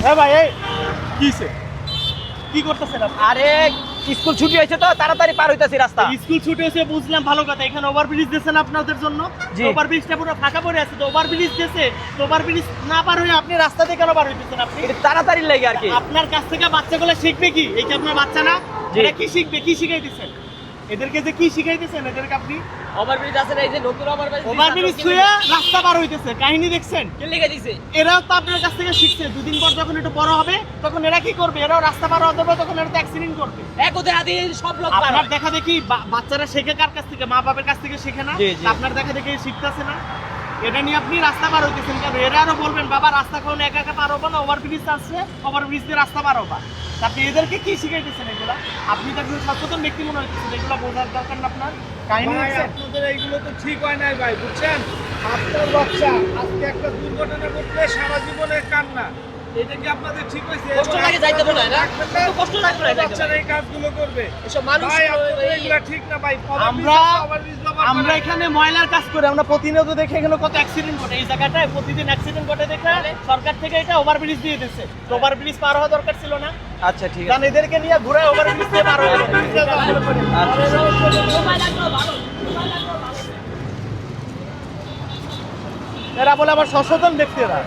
হ্যাঁ ভাই, এই কিসে কি করতেছেন আপনি? আরে স্কুল ছুটি হয়েছে তো তাড়াতাড়ি পার হইতাছি রাস্তা। স্কুল ছুটি হয়েছে বুঝলাম, ভালো কথা। এখানে ওভারব্রিজ দিয়েছেন আপনাদের জন্য। জি। ওভারব্রিজটা পুরো ফাঁকা পড়ে আছে, তো ওভারব্রিজ দিয়েছে, তো ওভারব্রিজ না পার হয়ে আপনি রাস্তা দিয়ে কেন পার হইতেছেন আপনি? এটা তাড়াতাড়ি লাগে আর কি। আপনার কাছ থেকে বাচ্চাগুলো শিখবে কি? এই যে আপনার বাচ্চা না, জি। এটা কি শিখবে? কি শিখাইতেছেন এদেরকে? যে কি শিখাইতেছেন এদেরকে আপনি? ওভারব্রিজ আছে না, এই যে নতুন ওভারব্রিজ। ওভারব্রিজ ছুঁয়ে রাস্তা পার হইতেছে, কাহিনী দেখছেন? কে লিখে দিছে? এরাও তো আপনার কাছ থেকে শিখছে। দুদিন পর যখন একটু বড় হবে তখন এরা কি করবে? এরাও রাস্তা পার হতে হবে, তখন এরা তো অ্যাক্সিডেন্ট করবে। এক ওদের হাতে সব লোক পার আপনার হয়। দেখা দেখি বাচ্চারা শেখে কার কাছ থেকে? মা বাবার কাছ থেকে শেখে না? জি, জি। আপনার দেখা দেখি শিখতেছে না? এটা নিয়ে আপনি রাস্তা পার হইতেছেন কেন? এরা আরো বলবেন বাবা রাস্তা কোন একা একা পার হবো না, ওভারব্রিজ আছে, ওভারব্রিজ দিয়ে রাস্তা পার হবা। তা আপনি এদেরকে কি শিখাইতেছেন এগুলা? আপনি তো একজন সচেতন ব্যক্তি মনে হইতেছেন, এগুলো বোঝার দরকার না আপনার? কাহিনী ভাই দেখছেন? আপনাদের এইগুলো তো ঠিক হয় নাই ভাই, বুঝছেন? আপনার বাচ্চা আজকে একটা দুর্ঘটনা ঘটলে সারা জীবনের কান্না, এটা কি আপনাদের ঠিক হয়েছে? কষ্ট লাগে যাইতে মনে হয় না? রাখবেন না? একটু কষ্ট লাগবে না যাইতে বাচ্চারা এই কাজগুলো করবে। এসব মানুষ ভাই আপনাদের এগুলো ঠিক না ভাই। আমরা এখানে ময়লার কাজ করি, আমরা প্রতিনিয়ত দেখে এখানে কত অ্যাক্সিডেন্ট ঘটে। এই জায়গাটায় প্রতিদিন অ্যাক্সিডেন্ট ঘটে দেখে সরকার থেকে এটা ওভারব্রিজ দিয়ে দিচ্ছে। তো ওভারব্রিজ পার হওয়া দরকার ছিল না? আচ্ছা ঠিক কারণ আছে। এদেরকে নিয়ে ঘুরে ওভারব্রিজ দিয়ে পার হয়ে যাবে। এরা বলে আবার সচেতন ব্যক্তিরা।